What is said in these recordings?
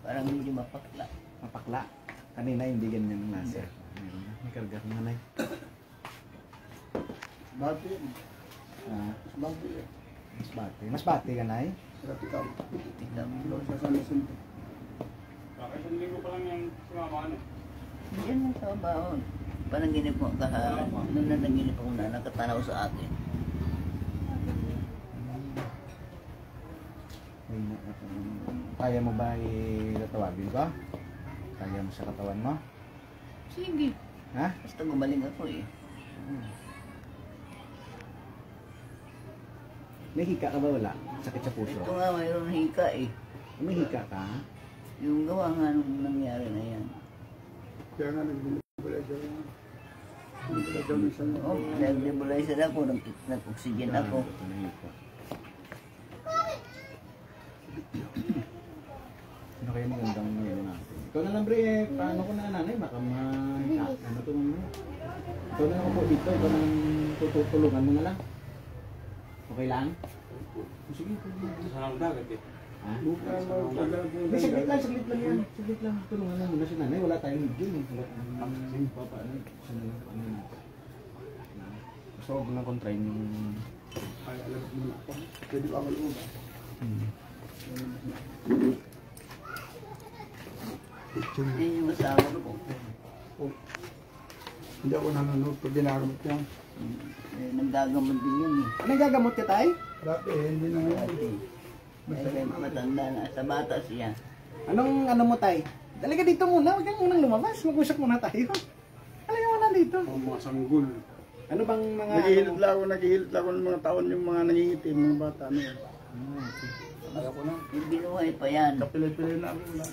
Parang hindi mapakla. Mapakla. Kanina hindi ganyan ang lasa. Meron na. May karga ka nanay. Bati yan. Ah, Bati yan. mas bati. Mas bati ka nay? Sarap ikaw. Ikaw. Sa San Bakit isang linggo pa lang yung sumama ano? Yan ang trabaho. Panaginip mo nung nanaginip ako na nakatanaw sa akin. Kaya mo ba itatawagin ko? Kaya mo sa katawan mo? Sige. Ha? Basta gumaling ako eh. May hika ka ba wala? Sakit sa puso? Ito nga mayroon hika eh. May hika ka? Yung gawa nga nung nangyari na yan. Kaya nga nagbulay siya. Nagbulay siya minsan. Oh, nag-nebulizer ako, nag-oxygen ako. Ito na hika. Ano kaya magandang yun natin? Ikaw na lang bre, paano ko na nanay? Baka ano to mo? Ikaw na lang ako dito, ikaw na lang tutulungan mo na lang. Okay lang? Sige, Sa lang dagat eh. ha? Bukan Saglit lang yan. Saglit lang. Tulungan lang muna si nanay. Wala tayong video. Wala tayong papaano. Sana lang paano yun. Gusto ko na kontrain yung... Ay, alam mo na ako. Pwede ba ako lupa? Yan yung asawa ko. Oh. Hindi ako nanonood pag ginagamit yan. Eh, naggagamot din yan eh. Anong gagamot ka tay? Dati, hindi na ngayon. Eh, matanda na. Sa bata siya. Anong ano mo tay? Talaga dito muna. Huwag kang munang lumabas. Mag-usap muna tayo. Talaga muna dito. Ang mga sanggol. Ano bang mga... Naghihilot lang ako ng mga taon yung mga nangingitim, mga bata na yan. Okay. Kaya ko na. Yung binuhay pa yan. Kapilay-pilay na ako na.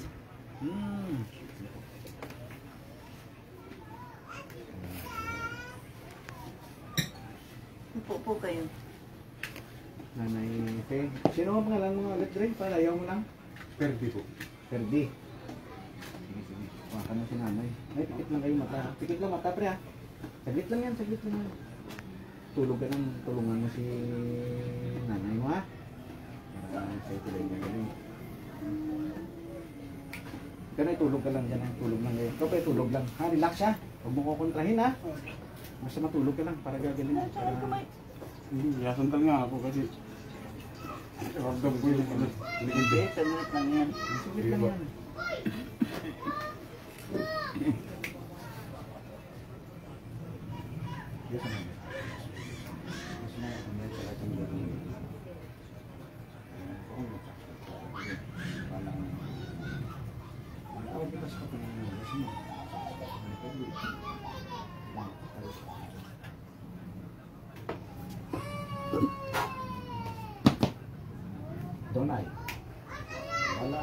Upo po kayo. Nanay Fe. Sino ang pangalan mo ulit Dre? Palayaw mo lang. Perdi po. Ferdi. Sige, sige. Kuha ka na si nanay. Ay, pikit lang kayo mata. Pikit lang mata, pre ha. Saglit lang yan, saglit lang yan. Tulog ka nang tulungan mo si nanay mo ha. Para sa'yo tuloy na galing. Ganun, tulog ka lang dyan ha. Tulog lang kayo. Ikaw pa, tulog lang. Ha, relax ha. Huwag mo kukontrahin ha. Basta matulog ka lang para gagaling. Yasantal nga ako kasi ramdam ko yung ano. Hindi, saglit lang yan. Saglit lang yan. Yes, ma'am. Yes, ma'am. Ano yung talagang gagawin? Parang... Ang bigas ko kung ano. Yes, ma'am. Donay. Wala.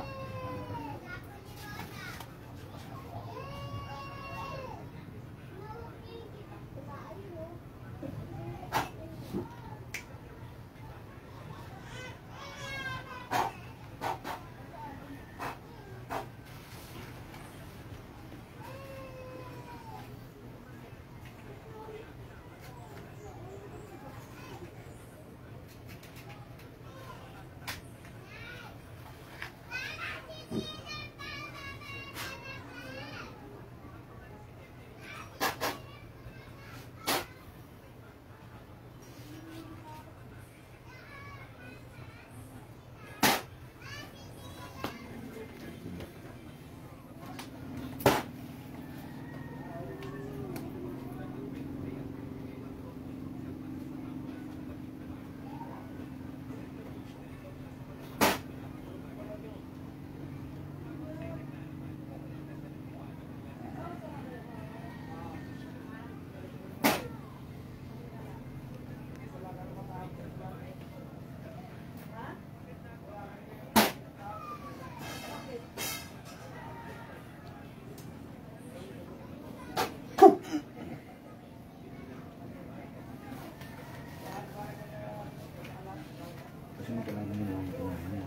Kasi mo kailangan mo lang ito niya.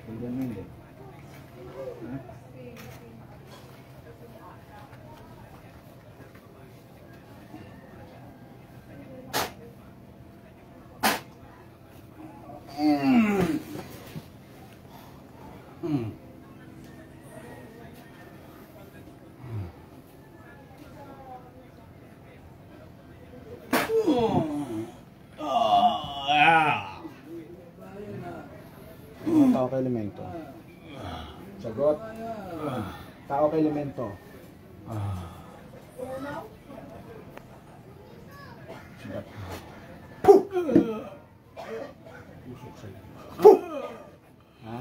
Hanggang mo yun eh. Ha? Mga tao ka elemento. Sagot. Tao ka elemento. Sagot. Ha?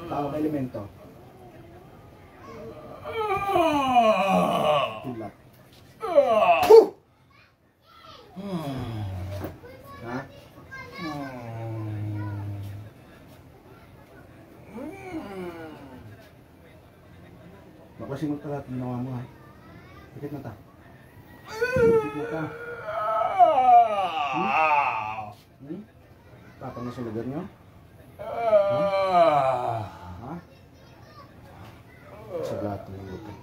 Tao ka elemento. Kidlat. Ha? Baklasin mo lahat ng ginawa mo ha. Pikit mata. Pikit mata. Tapang na sa lugar nyo? Ha? Sa lahat ng lugar.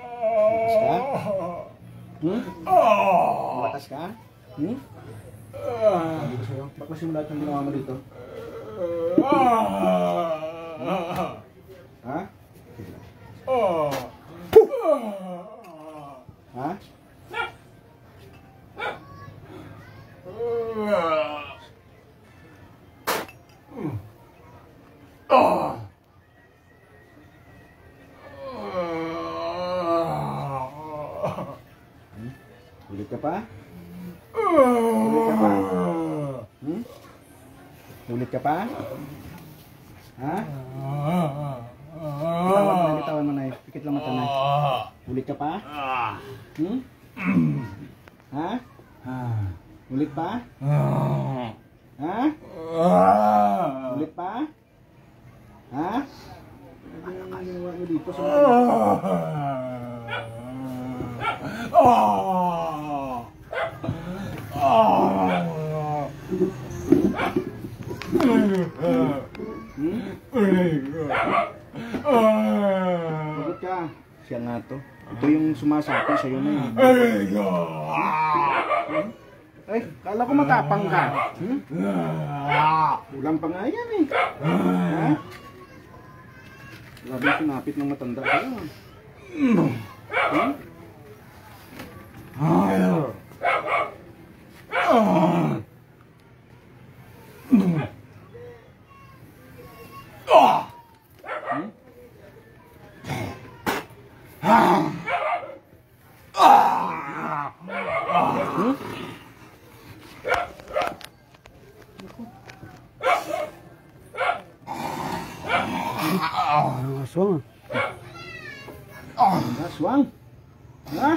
Malakas ka? Malakas ka? Sabi ko sa'yo, baklasin mo lahat ng ginawa mo dito. Ha? Ha? Ulit ka pa? Ulit ka pa? Ulit ka pa? Ha? Bitawan mo na, pikit lang mata na. Ulit ka pa? Ha? Ulit pa? Ha? Ulit pa? Ha? Ano ginawa mo dito sa mga? Bagot ka. Siya nga to. Ito yung sumasapi sa'yo na yun. Ay, kala ko matapang ka. Ulang pa nga yan eh. Ha? Labi sinapit ng matanda sa'yo. Aswang. Aswang. Ha?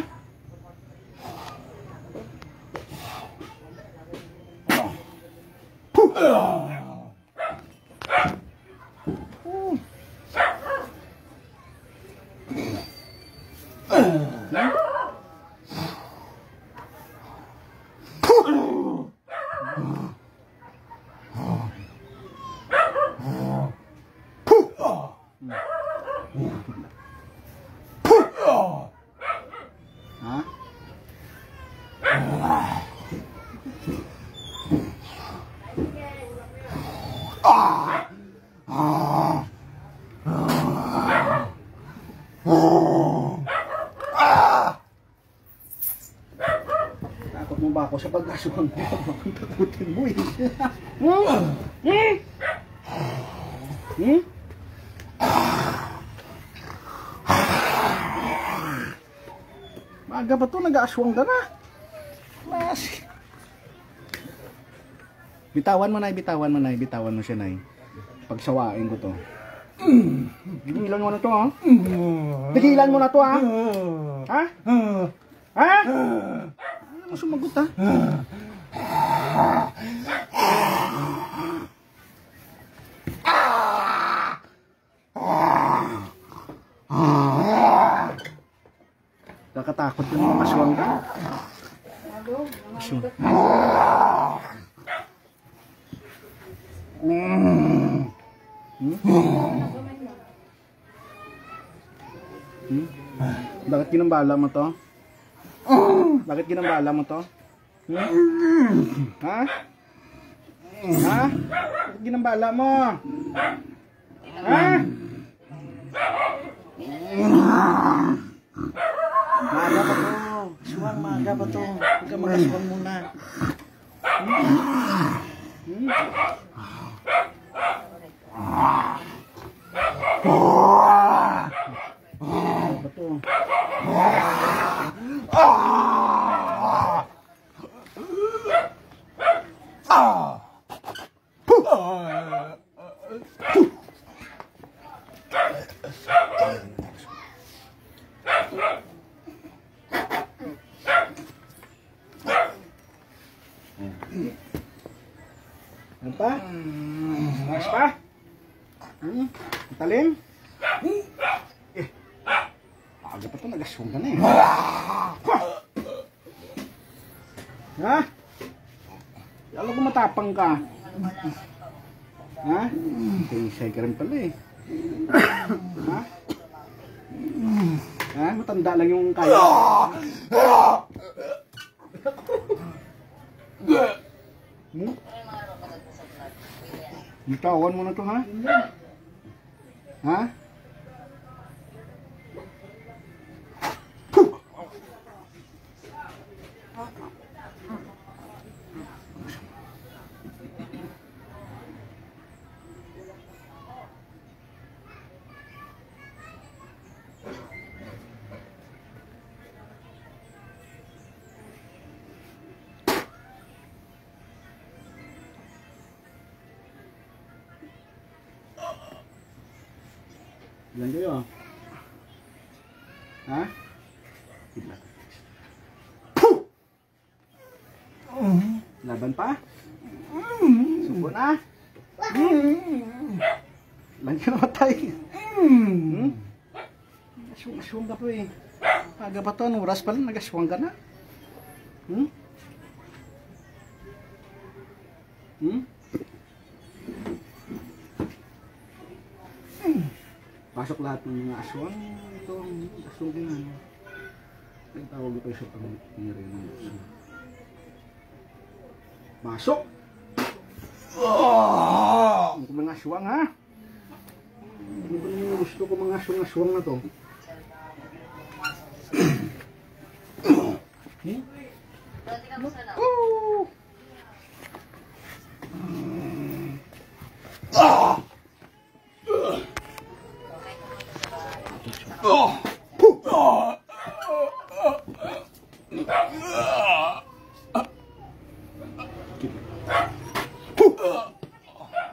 Takot mo ba ako sa pag-aswang mo? Takutin mo eh. Maaga ba ito? Nag-aaswang ka na. Mas. Bitawan mo na, bitawan mo na, bitawan mo siya na. Pagsawain ko to. Tigilan mo na to ha? Tigilan mo na to ha? Ha? Ha? Ano mo sumagot ha? Nakatakot yung mga aswang ka. Aswang. Bakit ginambala mo to? Bakit ginambala mo to? Ha? Ha? Bakit ginambala mo? Ha? Maaga pa to. Aswang, maaga pa to. Huwag ka mag-aswang muna. Ano pa? Mas pa? Talim? Aga pa ito, nagaswang ka na eh. Ha? Alam ko matapang ka. Ha? Say ka rin pala eh. Ha? Ha? Matanda lang yung kaya. Bitawan mo na to, ha? Ha? Ilan kayo? Ha? Laban pa? Suko na? Lagi ka namatay. Aswang ka po eh. Aga pa to, anong oras pala? Nagaswang ka na? Pasok lahat ng mga aswang. Ito ang aswang din ano. Ang tawag ito sa pangiri ng aswang. Masok! Ito mga aswang ha? Ano ba yung gusto ko mga aswang na to?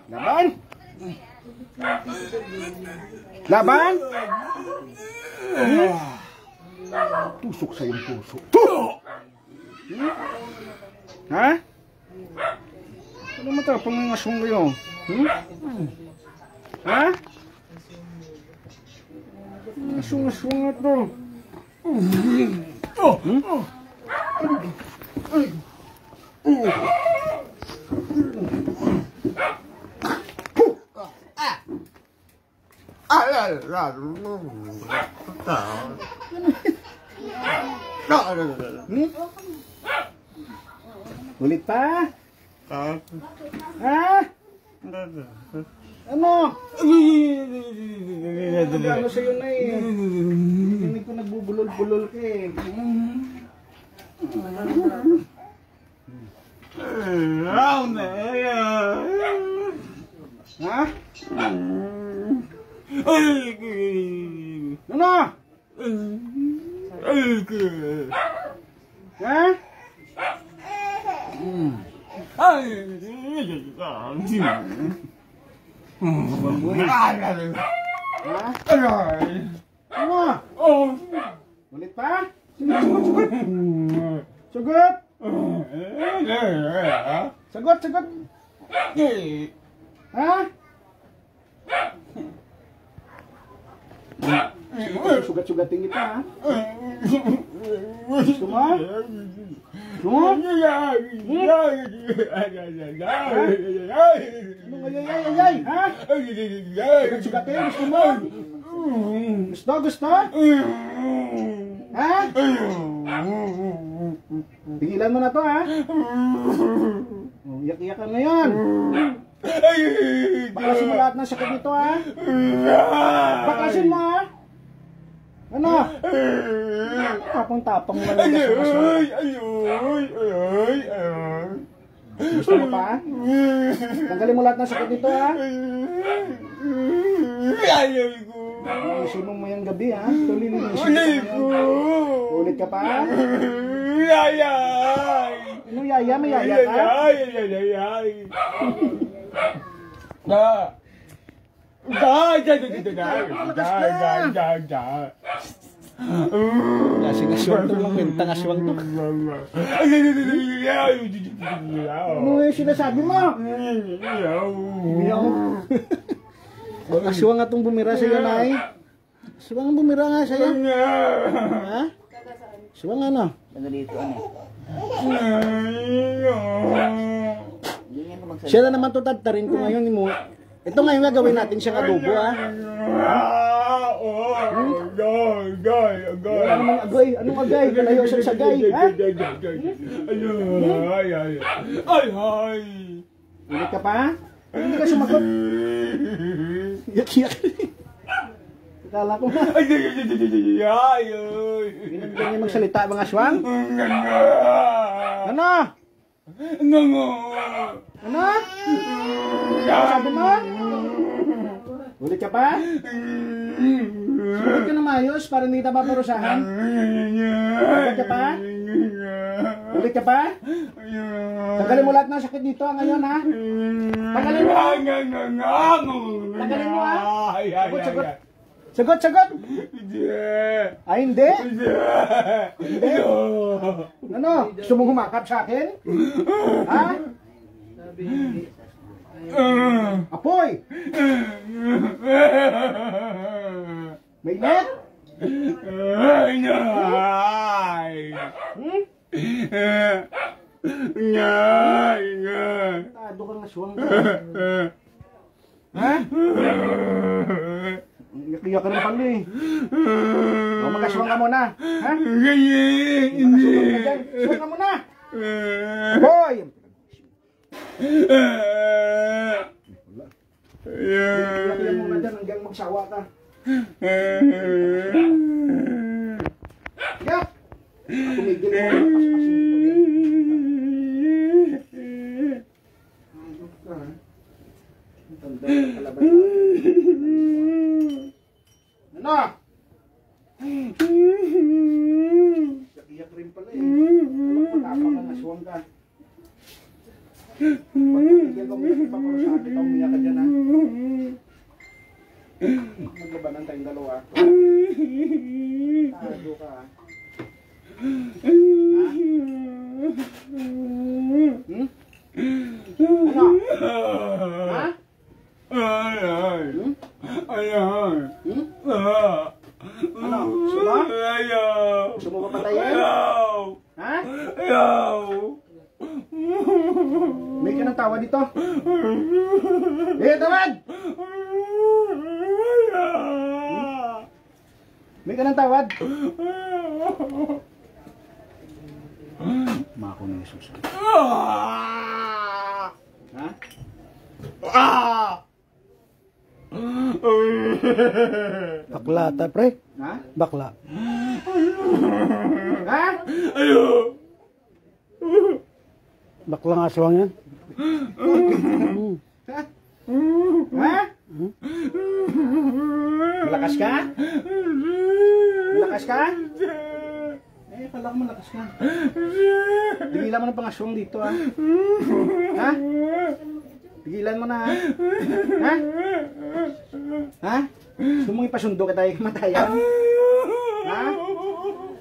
Laban! Laban! Tusok sa iyong puso. Ha? Ano matapang ng aswang kayo? Ha? Aswang nga ito. Ulit pa? Ha? Ano? Ano sa'yo na eh? Hindi ko nagbubulol-bulol ka eh. Ha? Ano? Ha? Ano? Ulit pa? Sagot! Sagot! Ha? Sugat-sugatin kita ha? Gusto mo? Ano ngayayayay? Ha? Sugat-sugatin? Gusto mo? Gusto? Ha? Pigilan mo na to ha? Iyak-iyakan na yan. Bakasin mo lahat ng sakit nito ha? Bakasin mo ha? Ano? Tapang-tapang mo lang. Gusto mo pa? Tanggalin mo lahat ng sakit nito ha? Ayusin mo mayang gabi ha? Tulilinisin mo. Ulit ka pa? Ano yaya? May yaya ka? Lasing aswang to, mangwintang aswang to. Ano yung sinasabi mo? Aswang atong bumira sa'yo, Nay. Aswang ang bumira nga sa'yo. Ha? Aswang ano? Taga dito, ano? Hindi nga ka magsalita. Siya na naman tutadtarin ko ngayon mo. Ito ngayon gagawin natin siyang adobo, ha? Wala namang agay. Anong agay? Kalayo sa sagay, ha? Ulit ka pa? Hindi ka sumagot. Yak-yak. Kala ko na. Binabigyan niya magsalita mga aswang? Ano? Ano? Sabi mo? Ulit ka pa? Sulit ka na maayos para hindi kita paparusahan? Ulit ka pa? Ulit ka pa? Tagalin mo lahat ng sakit dito ngayon, ha? Tagalin mo! Tagalin mo, ha? Sagot, sagot. Sagot, sagot! Ay, hindi? Hindi? Ano? Gusto mong humakap sa akin? Ha? Apoy! May net? Tado kang aswang ka. Ha? Iyak-iyak ka rin pala eh. O, mag-aswang ka muna. Ha? Mag-aswang ka dyan. Aswang ka muna. Boy! Iyak-iyak muna dyan hanggang magsawa ka. Iyak! Tumigil mo. Ayok ka, ha? Ang tanda ng kalaban natin. Ano? Iyak rin pala eh. Matapang ang aswang ka. Pagpapigil ko umiyak, ipaparusahan kita, umiyak ka dyan, ha? Maglabanan tayong dalawa. Tado ka, ha? Ha? Ano? Ha? Ano? Gusto mo? Gusto mo papatayin? Ha? May ka ng tawa dito? Eh, tawad! May ka ng tawad? Mako na Jesus. Ha? Bakla ta, pre. Ha? Bakla. Ha? Bakla nga aswang yan. Ha? Ha? Malakas ka? Malakas ka? Eh, pala ko malakas ka. Tigilan mo ng pangaswang dito, ha? Ha? Tigilan mo na, ha? Ha? Ha? Gusto mong ipasundo ka tayo kamatayan? Ha?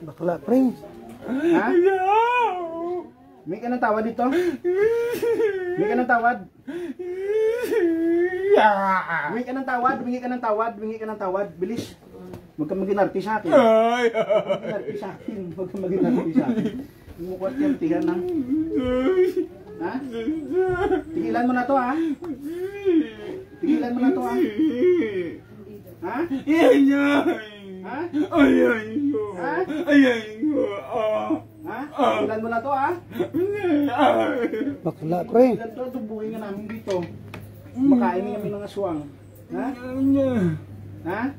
Bakla, pre. Ha? May ka ng tawad dito? May ka ng tawad? May ka ng tawad? Bingi ka ng tawad? Bingi ka ng tawad? Bilis. Huwag kang mag-inarti sa akin. Huwag kang mag-inarti sa akin. Huwag kang mag-inarti sa akin. Umukwat yung tiyan, ha? Ha? Tigilan mo na to, ha? Tigilan mo na to, ha? Ha? Ha? Ha? Ha? Tigilan mo na to, ha? Bakla, pre. Ganito, tubuhin nga namin dito. Makain kami ng aswang. Ha? Ha?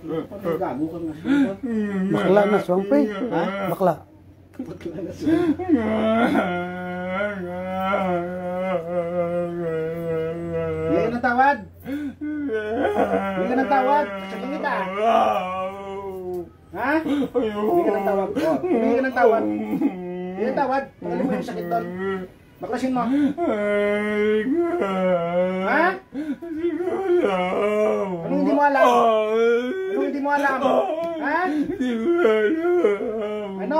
Ano gago kang aswang? Bakla na aswang, pre. Ha? Bakla. Bakla na aswang. Hindi ka ng tawad. Hindi ka ng tawad. Sakin kita. Ha? Hindi ka ng tawad. Oh, hindi ka ng tawad. Hindi ka ng tawad. Tanggalin mo yung sakit doon. Baklasin mo. Ha? Anong hindi mo alam? Anong hindi mo alam? Ha? Ano?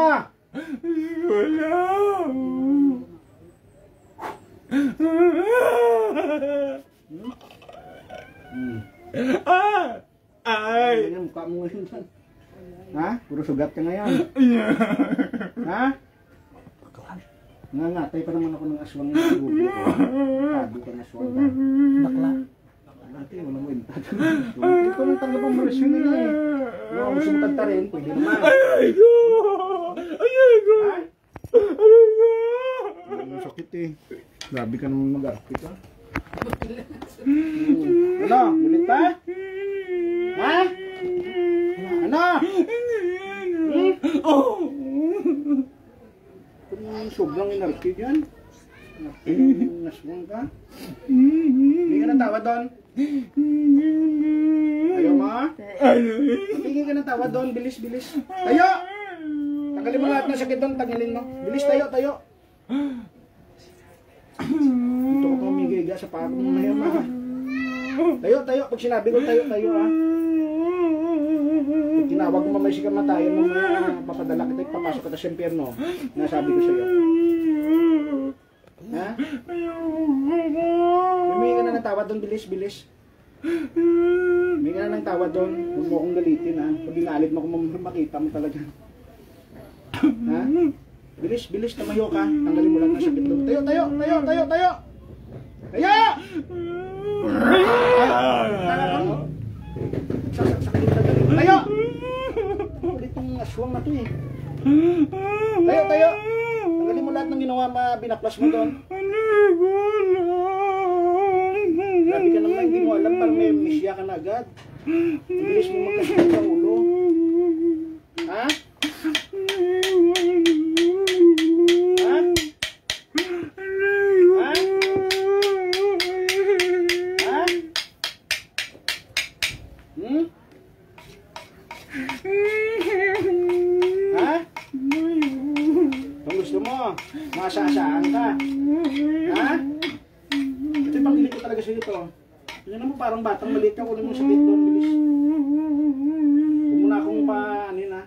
Ay! Ang mukha mo ngayon. Ha? Puro sugat ka ngayon. Ha? Nangangatay pa naman ako ng aswang na siguro. Sabi ka ng aswang ka. Bakla. Ate, walang kwenta. Ito ko nang tanggap ang marisyon nila eh. Kung gusto mo kanta rin, pwede naman. Ay ko! Ha? Ang sakit eh. Grabe ka naman mag-arte ka. Ano? Ulit pa? Ha? Ano? Sobrang inarte dyan. Naswang ka. Hindi ka ng tawad doon. Ayaw mo? Hindi ka ng tawad doon. Bilis, bilis. Tayo! Tanggalin mo lahat ng sakit doon. Tanggalin mo. Bilis, tayo, tayo. Ito ko pumigiga sa pagod mo na yan, ha? Tayo, tayo. Pag sinabi ko tayo, tayo, ha? Pag tinawag mo mamay si kamatayan mo, papadala kita, papasok kita sa impyerno. Nasabi ko sa'yo. Ha? Humingi ka na ng tawad doon, bilis, bilis. Humingi ka na ng tawad doon. Huwag mo akong galitin, ha? Pag inalit mo kung makita mo talaga. Ha? Bilis, bilis, tamayo ka. Tanggalin mo lang ng sakit doon. Tayo, tayo, tayo, tayo, tayo! Tayo! Sakit na galing. Tayo! Ulit itong aswang na to eh. Tayo, tayo! Tanggalin mo lahat ng ginawa, binaklas mo doon. Grabe ka naman, hindi mo alam, parang may misya ka na agad. Bilis mo magkasakit ang ulo. Ha? Ha? Ha? Ha? Hmm? Ha? Kung gusto mo, masasaan ka. Ha? Ito yung panggilit ko talaga sa'yo ito. Tingnan mo parang batang maliit ka, kunin mo sakit doon, bilis. Huwag mo na akong paanin ha.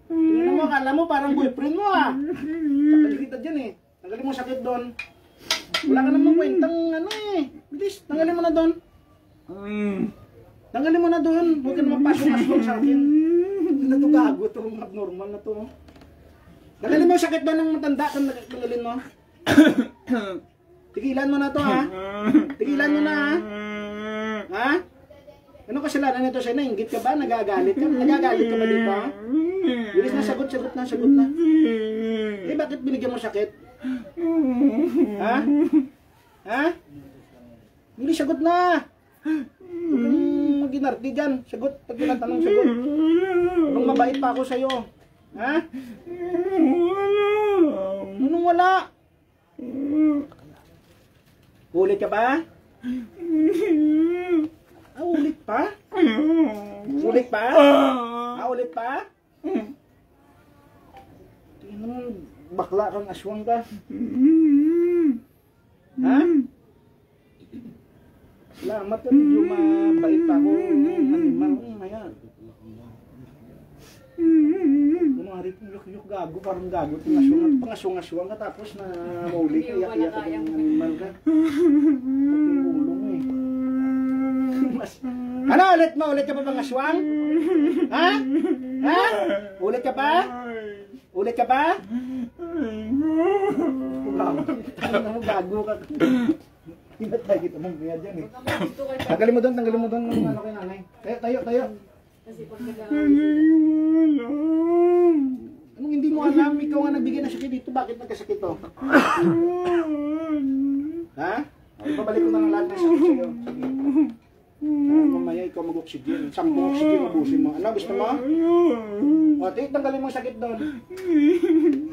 Tingnan mo, akala mo parang boyfriend mo ha. Kapaligitan dyan eh. Tanggalin mo sakit doon. Wala ka namang kwentang ano eh. Bilis, tanggalin mo na doon. Tanggalin mo na doon. Huwag ka naman pasok-aswang sa akin. Ano to gago, itong abnormal na to. Tanggalin mo yung sakit doon ng matanda. Tanggalin mo. Tigilan mo na to ha. Tigilan mo na ha. Ha? Ano kasalanan nito sa'yo? Nainggit ka ba? Nagagalit ka? Nagagalit ka ba dito? Bilis na, sagot, sagot na, sagot na. Eh, bakit binigyan mo sakit? Ha? Ha? Bilis, sagot na. Huwag kang maginarti dyan. Sagot, pag tinatanong, sagot. Anong mabait pa ako sa'yo? Ha? Anong wala? Ulit ka ba? Ah, ulit pa? Ulit pa? Ah, ulit pa? Tingnan mo, bakla kang aswang ka. Ha? Salamat ka, medyo mabait pa ako. Animal, ayan. Ano nga rin, yuk-yuk gago, parang gago. Pangaswang-aswang ka tapos na mauli ka, iyak-iyak ka ng animal ka. Pati ulong eh. Ano, ulit mo? Ulit ka pa bang aswang? Ha? Ha? Ulit ka pa? Ulit ka pa? Ano mo, gago ka. Pinatay kita mong kaya dyan eh. Tanggalin mo doon ng ano kay nanay. Tayo, tayo, tayo. Anong hindi mo alam? Ikaw nga nagbigay ng sakit dito. Bakit nagkasakit to? Ha? Ibabalik ko na ng lahat ng sakit sa'yo. Sige. Mamaya ikaw mag-oxygen. 10 oxygen ubusin mo. Ano? Gusto mo? O, tanggalin mo sakit doon.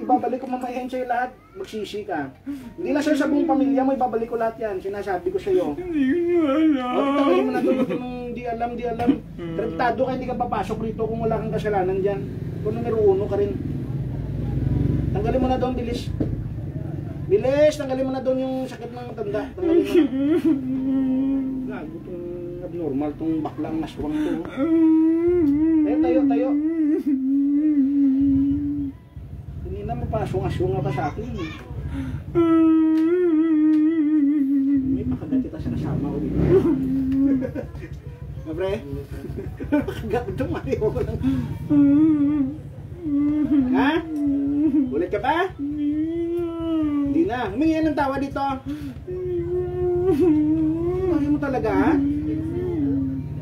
Ibabalik ko mamaya yun sa'yo lahat. Magsisi ka. Hindi na sa'yo sa buong pamilya mo. Ibabalik ko lahat yan. Sinasabi ko sa'yo. O, tanggalin mo na doon. Hindi di alam. Traktado ka, hindi ka papasok rito kung wala kang kasalanan dyan. Kung numero 1 ka rin. Tanggalin mo na doon, bilis. Bilis, tanggalin mo na doon yung sakit ng matanda. Tanggalin mo na. Gago tong abnormal, tong baklang naswang to. Tayo. Hindi na mapaswang-aswang pa sa akin. May makagat kita sa kasama ko dito. Pre? Makagat ito, Mario ko lang. Ha? Ulit ka pa? Hindi na. Humingi ng tawa dito. Ayaw mo talaga, ha?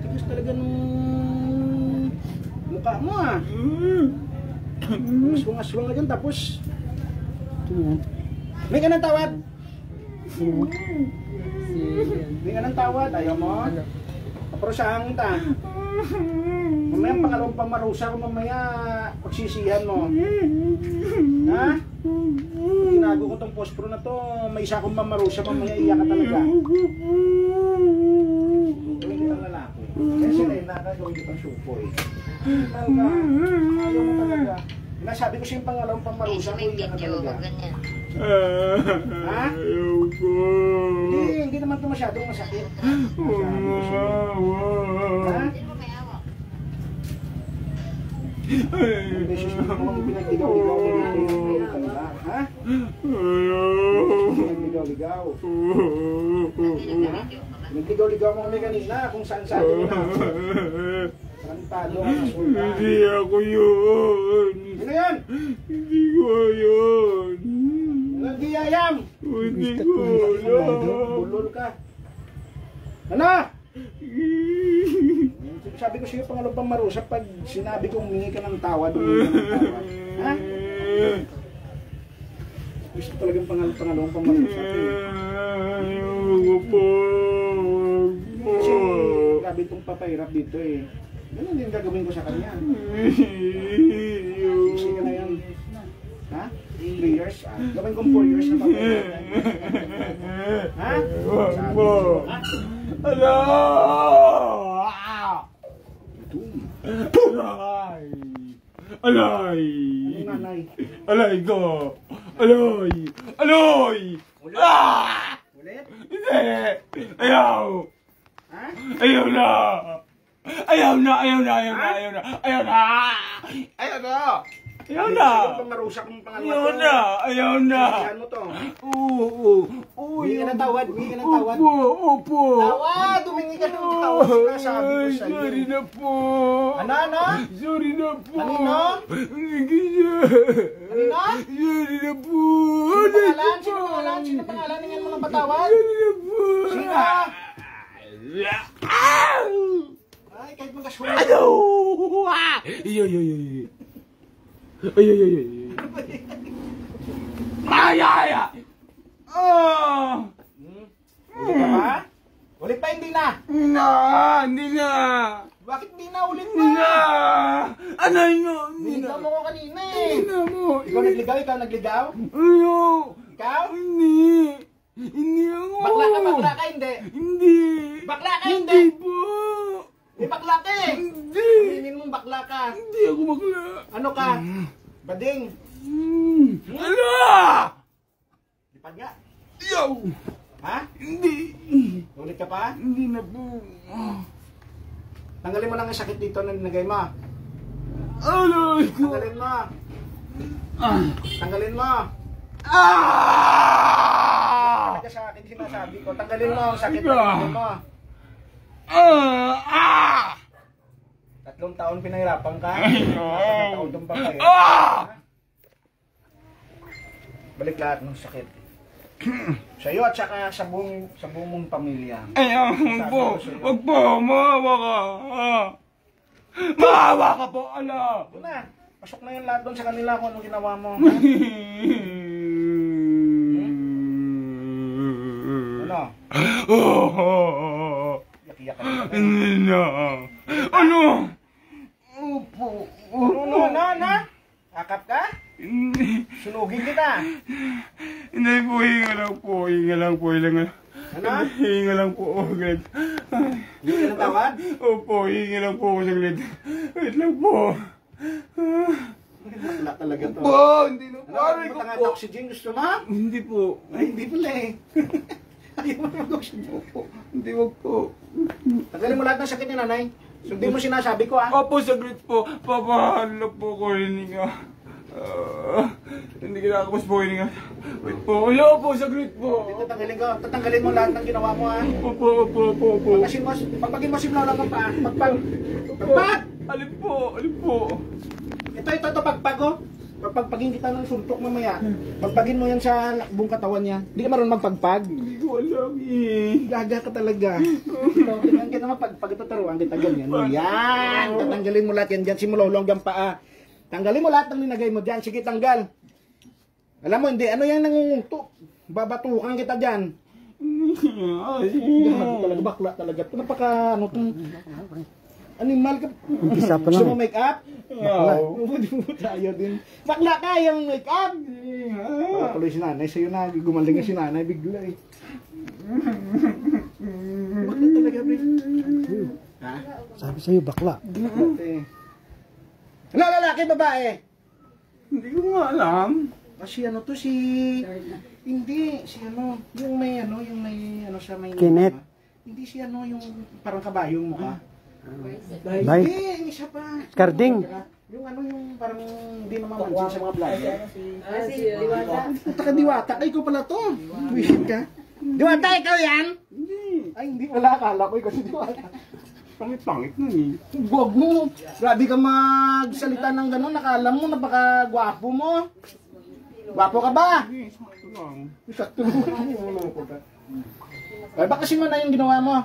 Tigas talaga nung mukha mo, ha? Aswang-aswang ka dyan, tapos may ka ng tawad. May ka ng tawad. Ayaw mo? Paparusahan kita. Mamaya pangalawang pamarusa ko, mamaya pagsisihan mo. Ha? Ginago ko tong pospro na to. May isa akong pamarusa, mamaya iyak ka talaga. Hindi ang lalaki. Kasi na gawin kitang supoy. Talaga. Ayaw mo talaga. Nasabi ko siyang pangalawang pamarusa ko, iyak ka talaga. Ha? Hindi naman ito masyadong masakit. Ha? Ang beses na akong pinagdigaw-ligaw mo dito. Ha? Pinagdigaw-ligaw. Pinagdigaw-ligaw mo kami kanina kung saan-saan mo na. Tarantado ang asulta. Hindi ako yun. Ano yan? Hindi ko yun. Nagdiyayam. Hindi ko yun. Bulol ka. Ano? Sabi ko sa'yo pangalawang pamarusa pag sinabi kong humingi ka ng tawad, humingi ka ng tawad. Ha? Gusto talagang pangalawang pamarusa. Ayoko po. Kasi grabe itong papahirap dito eh. Ganun din gagawin ko sa kanya. Easy ka na yan. Ha? 3 years? Gawin kong 4 years na papahirap. Ha? Sabi ko. Ala! Alay! Anong nanay? Alay ko! Alay! Alay! Ah! Ulit? Hindi! Ayaw! Ha? Ayaw na! Ayaw na! Ayaw na! Ayaw na! Ayaw na! Ayaw na! Ayaw na! Ayaw na! Pamarusa kong pangalawa. Ayaw na! Ayaw na! Saan mo to? Oo! Oo! Humingi ka ng tawad, humingi ka ng tawad. Opo! Opo! Tawad! Humingi ka ng tawad. Sinasabi ko sa'yo. Sorry na po! Ano? Sorry na po! Kanino? Hindi siya! Kanino? Sorry na po! Sino pangalan? Sino pangalan? Sino mga patawad? Sorry na po! Sino? Ay, kahit magkaswala. Ano? Ay, ay, ay, ay. Ay, ay, ay, ay. Ay, ay, ay. Oh! Ulit ka ba? Ulit pa, hindi na. Hindi na. Bakit hindi na? Ulit Hindi na. na. Ano yun? Hindi Niligaw na. mo ko kanina Hindi eh. na mo. Ikaw nagligaw? Ikaw nagligaw? Ayo. Ikaw? Hindi. Hindi ako. Bakla ka, hindi. Hindi. Bakla ka, Hindi hindi. po. May bakla ka eh. Hindi. Aminin mong bakla ka. Hindi ako bakla. Ano ka? Bading. Ano? Lipad nga. Yo. Ha? Hindi. Ulit ka pa? Hindi na po. Tanggalin mo lang ang sakit dito na nilagay mo. Alay ko. Tanggalin mo. Tanggalin mo. Talaga sa akin sinasabi ko. Tanggalin mo ang sakit na nilagay mo. 3 taon pinahirapan ka. 3 taon itong papay. Balik lahat ng sakit. Sa'yo at saka sa buong mong pamilya. Ayaw po. Wag po. Maawa ka. Maawa ka po. Ala. Doon na. Pasok na yung lahat doon sa kanila kung anong ginawa mo. Ano? Yak-yak ka na. Hindi na. Ano? Opo. Ano? Akap ka? Hindi. Sunugin kita. Hindi po. Hinga lang po. Hinga lang po. Ano? Hinga lang po ako saglit. Hindi ka ng tawad? Opo, hinga lang po ako saglit. Wait lang po. Wala talaga to. Po, hindi na po. Ano, Aray ko matanga po. na oxygen, gusto mo? Hindi po. Ay, hindi pala eh. Ayaw mo mag-oxygen. Opo, hindi wag po. Tanggalin mo lahat ng sakit ni nanay. Sundin mo sinasabi ko, ah. Opo, saglit po. Papahalo po ko hininga. Hindi kinakapos po hininga. Wait po. Hello po, saglit po. Tatanggalin mo lahat ng ginawa mo, ah. Opo. Pagpagin mo si Lola mo pa, pagpag! Alin po. Ito, pagpag, oh. Pagpagpagin kita ng suntok mamaya. Pagpagin mo yan sa buong katawan niya. Hindi ka marunong magpagpag. Hindi ko alam eh. Gaga ka talaga. Tingnan kita pag ito taruan kita ganyan. Yan. Tatanggalin mo lahat yan dyan. Simula hanggang paa. Tanggalin mo lahat ng ninagay mo dyan. Sige, tanggal. Alam mo, hindi. Ano yan nangunguto? Babatukan kita dyan. Gaga talaga. Bakla talaga. Napaka, ano itong... Animal ka. Isa pa Gusto mo lang. make up? Ayaw din. Bakla ka, ayaw make up. Tuloy si nanay. Sa'yo na, gumaling nga si nanay. Bigla eh. Bakla talaga, pre. Ha? Sabi sa'yo, bakla. Ano, lalaki, babae? Hindi ko nga alam. Si ano to, si... Hindi, si ano. Yung may ano siya may... Kenneth. Hindi si ano, yung parang kabayong mukha. Bay. Hindi, yung isa pa. Karding. Yung ano, yung parang hindi namamansin sa mga vlogger. Si Diwata. Punta ka Diwata. Ay, ikaw pala to. Wisit ka. Diwata, ikaw yan? Hindi. Ay, hindi. Wala, akala ko ikaw si Diwata. Pangit na eh. Huwag mo. Grabe ka magsalita ng gano'n. Nakala mo, napaka-gwapo mo. Gwapo ka ba? Hindi, sakto lang. Sakto mo. Ay, baka sino na yung ginawa mo?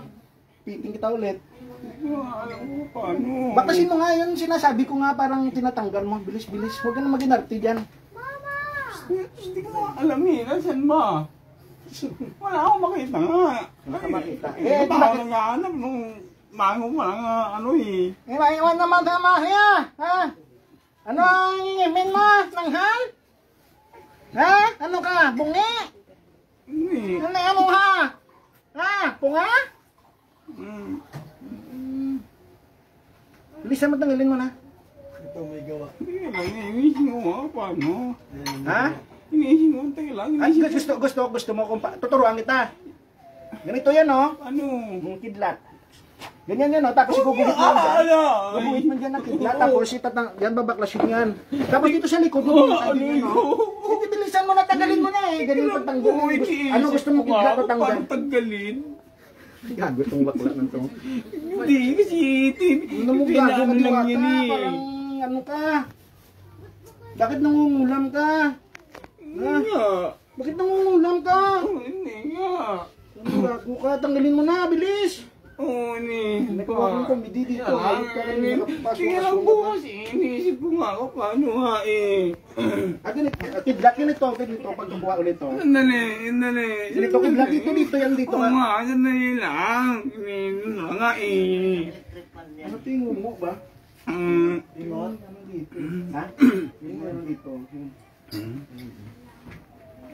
Piting kita ulit. Hindi ko nga alam kung paano. Baka sino nga yun? Sinasabi ko nga parang tinatanggal mo. Bilis-bilis. Huwag ka na mag-inarte dyan. Hindi ko nga alam eh. Nasaan ba? Wala akong makita nga. Wala ka makita. Eh, baka nangahanap nung mango mo lang ano eh. Eh, maiwan naman sa mahya. Ha? Ano ang imin mo? Nanghal? Ha? Ano ka? Bungi? Hindi. Ano ha? Ha? Punga? Bilisan mo, tanggalin mo na. Hindi lang. Iniisip ko nga paano. Ha? Iniisip ko. Tayo lang. Ay, gusto mo kung tuturuan kita. Ganito yan, oh. Ano? Yung kidlat. Ganyan yan, oh. Tapos iguguhit mo yan dyan. Guguhit mo dyan ng kidlat. Tapos yan babaklasin yan. Tapos dito sa likod mo, din yan, oh. Hindi, bilisan mo na, tanggalin mo na eh. Ganyan pagtanggal. Ano gusto mo kidlat o tanggal? Paano tanggalin? Gago itong bakla ng to. Hindi kasi Ano mo gago ka, lang Diwata? yan eh. Parang ano ka? Bakit nangungulam ka? Hindi nga. Bakit nangungulam ka? Hindi nga. Gago ka, tanggalin mo na, bilis! Oo, hindi. Nagkawag ng comedy dito. Hayop ka rin, nakapasok Sige ka lang sa po ulo. kasi iniisip ko nga ako paano nga eh. Kidlat ganito, pagkabuha ulit to. Sandali. Ganito, kidlat dito, yan dito. Oo nga, sandali lang. Iniisip ko nga eh. Ano tingin mo ba? Ingon? Ano dito? Ha? Yung ano dito?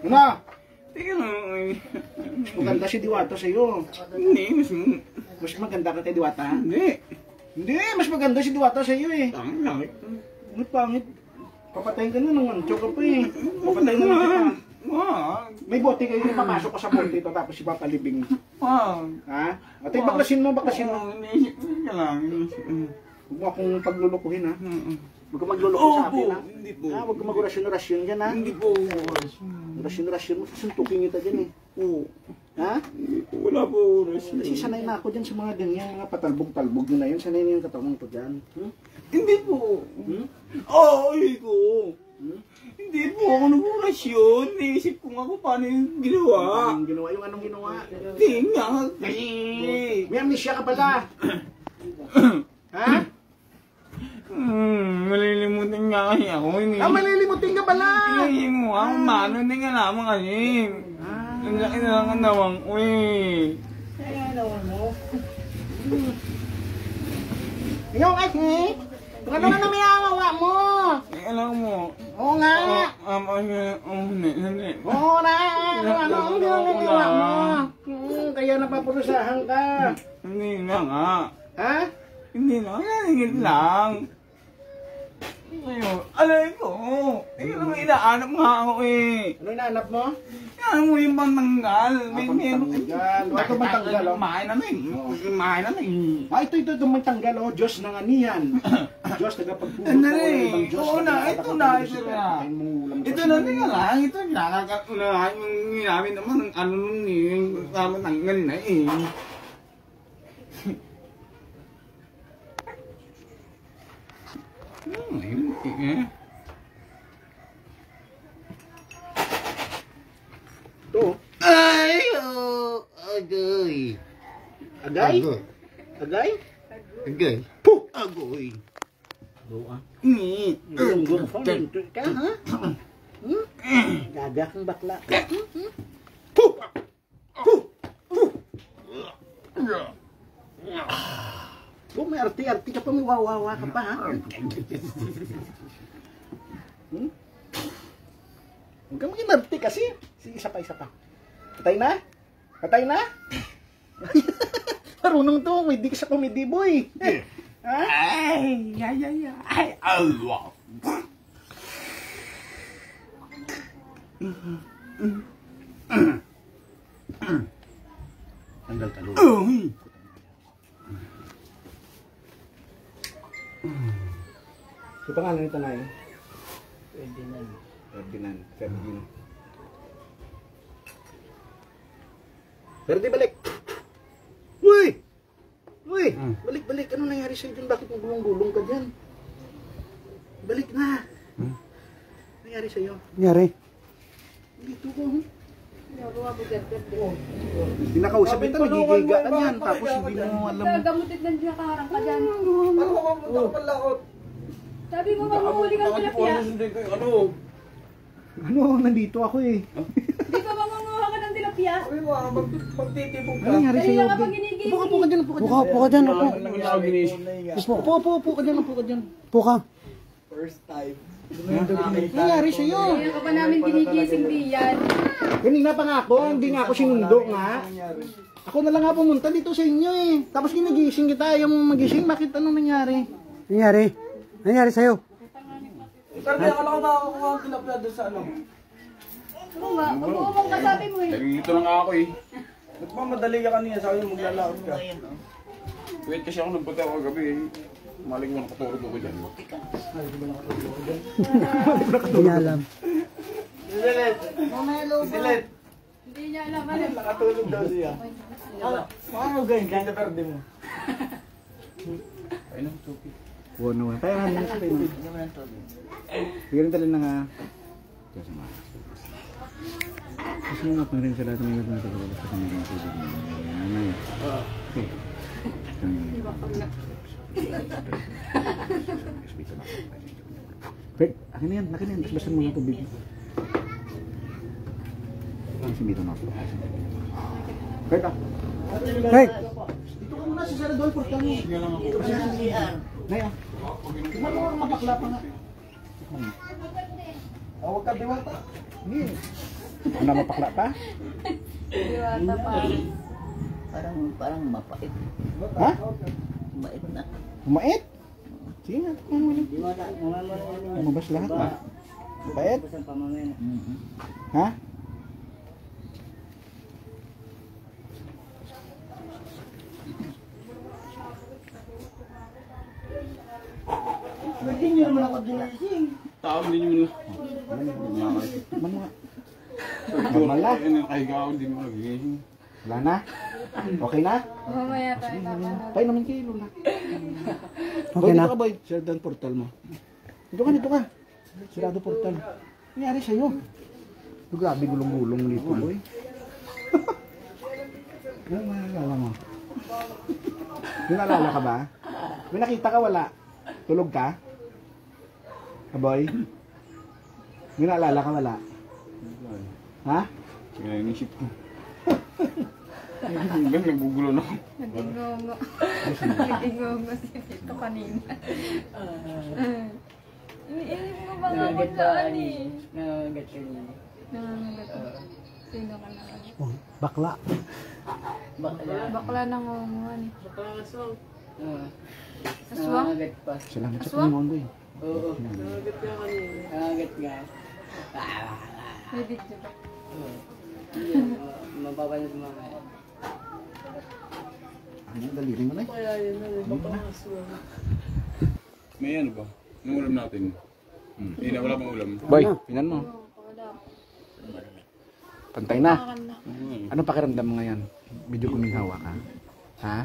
Ano? Teka lang eh. Maganda si Diwata sa'yo. Hindi, Mas maganda ka kay Diwata? hindi. Hindi, mas maganda si Diwata sa'yo eh. Langit. Ano pangit? Papatayin ka na ng mancho ka pa eh. Papatayin na lang kita. May bote kayo, papasok ka sa bote ito tapos ipapalibing. Ha? At baklasin mo. Iniisip ko lang. Huwag mo akong paglulukuhin ha. Huwag ka magluloko sa Opo, akin ha. hindi po. Ha, huwag ka mag-orasyon-orasyon dyan ha. Hindi po. Orasyon-orasyon mo, suntukin kita dyan eh. Oo. Ha? Wala po oras. Kasi sanay na ako dyan sa mga ganyan, mga patalbog-talbog nyo na yun. Sanay na yung katawan ko dyan. Hindi po. Ay ko. Hindi po ako nag-orasyon. Naisip ko nga kung paano yung ginawa. Anong ginawa? Yung anong ginawa? Hindi nga. Kasi. May amnesia ka pala. Ha? Malilimutin nga kasi ako. Malilimutin ka pala. Iniisip mo nga kung paano. Hindi nga naman kasi. Ang laki na lang ang nawang ko eh. Ikaw kasi, kung ano na may awawa mo. Alam mo. Oo nga. Hindi. Oo na, kung ano ang ginagawa mo. kaya napaparusahan ka? Hindi na nga. Ha? Hindi na. Naningin lang. Ngayon, alay ko. Ikaw naman inaanap nga ako eh. Ano inaanap mo? Ano mo yung pantanggal? May Pantanggal. Ito pantanggal, oh. Mahay na eh. Mahay na eh. Ah, ito mantanggal, oh. Diyos ng anihan. Diyos tagapagpulot Ano ng na eh. ibang Diyos. Oo na, ito na. Ito na nga lang. Ito nakakaunahan yung ginamit naman ng ano nun eh. Yung tanggal na eh. Ito. Ay, oh, agay. Agay? Agay? Agay. Puh! Agoy. Doa. Ni. Lunggo ka, lunggo ka, ha? Gaga kang bakla. Puh! Puh! Puh! Oh, may arti-arti ka pa, may wawawa ka pa, ha? Huwag kang maging arti kasi. Sige, isa pa. Patay na? Patay na? Marunong to, may di ka sa comedy boy. Ha? Ay, ay. Allah. Tanggal talo. Uy. Yung pangalan nito na yun? Ferdinand. Ferdinand. Ferdi, balik! Uy! Uy! Balik! Ano nangyari sa'yo dyan? Bakit gulong-gulong ka dyan? Balik na! Ano nangyari sa'yo? Nangyari. Dito ko. Pinakausap kita, nagigiga ka dyan. Tapos hindi mo alam. Gamutit lang dyan, kaharang ka dyan. Ano ka mapunta ka palakot? Sabi mo, mamuhuli kang tilapia. Ano, nandito ako eh. Di ba mangunguha ka ng tilapia? Sabi mo, magtitipog Ano nangyari Kaya sa'yo? nga pag ginigil. Upo ka dyan, upo ka dyan. Upo ka dyan, upo. Upo ka dyan, upo ka dyan. Upo ka. Ano nangyari sa'yo? Kaya ka pa namin ginigising diyan. Kanina pa nga ako, hindi nga ako sinundo nga. Ako na lang nga pumunta dito sa inyo eh. Tapos ginigising kita, ayaw mo magising. Bakit anong nangyari? Nangyari. Nangyari sa'yo. Pero di akala ko nakakuha ang tilapia doon sa ano. Oo nga, mag-uumong ka sabi mo eh. Dito na nga ako eh. Nagmamadali ka kanina, sabi mo maglalakad ka. Wait kasi ako nagpunta ako kagabi eh. Maling mo nakatulog ako dyan. Hindi niya alam. Hindi niya alam ano. Nakatulog daw siya. Paano ganyan? Kaya perde mo. Ay no, Sophie. Wow naman. Tayo nga nila sa tayo. Bigyan tala na nga. Kasi mga. Kasi nga pang rin sa lahat ng mga pinatagalas sa kanya ng tubig mo. Ano yun? Okay. Fred, akin na yan. Tapos basan mo ng tubig. Kasi dito na ako. Fred, ah. Hey! Dito ka muna sa Saradol, portal mo. Sige lang ako. Nay, ah. Tignan mo ang mapakla pa nga. Huwag ka diwata. Hindi. Ano mapakla pa? Diwata pa. Parang mapait. Ha? Mait na. Mait? Sige nga. Umabas lahat ba? Mait? Ha? Hindi niyo naman ako ginising. Tao hindi nyo Man nga. Mala. Nakahiga ako, hindi mo nagigising. Wala na? Okay na? Mamaya tayo papanood. Tayo naman kayo, Lola. Okay Boy, na. dito ka, boy. Sarado portal mo. Dito ka. Sarado portal. Nangyari sa'yo. Grabe gulong-gulong dito, boy. Ano naalala mo? May naalala ka ba? May nakita ka, wala? Tulog ka? Boy? May naalala ka, wala? Ha? Sige na, inisip ko. Hanggang nagugulo na ako. Nagdingongo. Nagdingongo si Tito kanina. Iniisip mo ba nga kung saan eh? Nangagat ka niya. Nangangagat mo. Sino ka na? Bakla. Bakla. Bakla nangunguhan eh. Ah, Aswang? nangagat pa. Salamat sa Aswang? Panginoon, boy. Oo. Nangagat nga. May video ba? Mapapanood mo mamaya. Ano, daliri mo na eh. May ano ba? Anong ulam natin? Hindi na, wala pang ulam. Boy, pinan mo. Wala. Pantay na. Makan na. Ano pakiramdam mo ngayon? Medyo kuminhawa ka? Ha?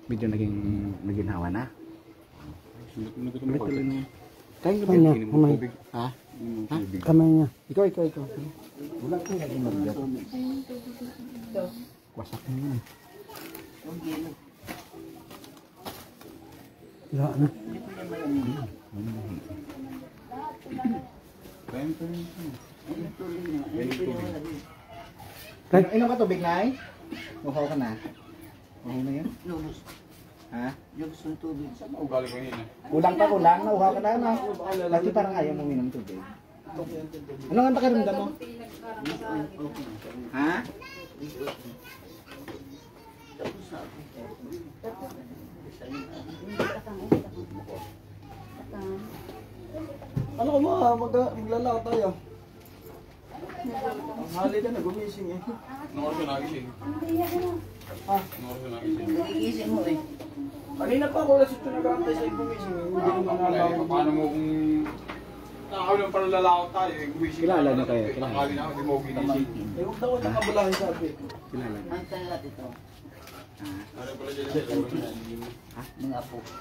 Medyo naging hawa na? Ulit tuloy mo. Kain ka ba? Ano? Kamay. Ha? Ha? Kamay niya. Ikaw. Wala kang naging mabigat. Wasak mo yun. Wala na. Inom ka tubig, Nay? Uhaw ka na? Uhaw na yan? Lubos. Ha? Yung gusto ng tubig. Ugali ko yun. Kulang pa, nauhaw ka na, no? Lagi parang ayaw mo minom tubig. Ano nga pakiramdam mo? Ha? Ano ka ba? Maglalakad tayo. Ang hali ka na, gumising eh. Anong oras ka nagising? Anong oras ka nagising? Nagigising mo eh. Kanina pa ako lasot na nag-aantay sa'yo gumising eh. Hindi naman nalaman. Paano mo kung... Nakakawin lang pala lalakad tayo eh. Gumising Kilala na kayo, kilala. Nakakawin na ako, hindi mo ako ginising. Eh, huwag na ako nakabalahin sa atin. Kilala. Ang talat ito. Ano pala dyan sa ulo na? Mga apo.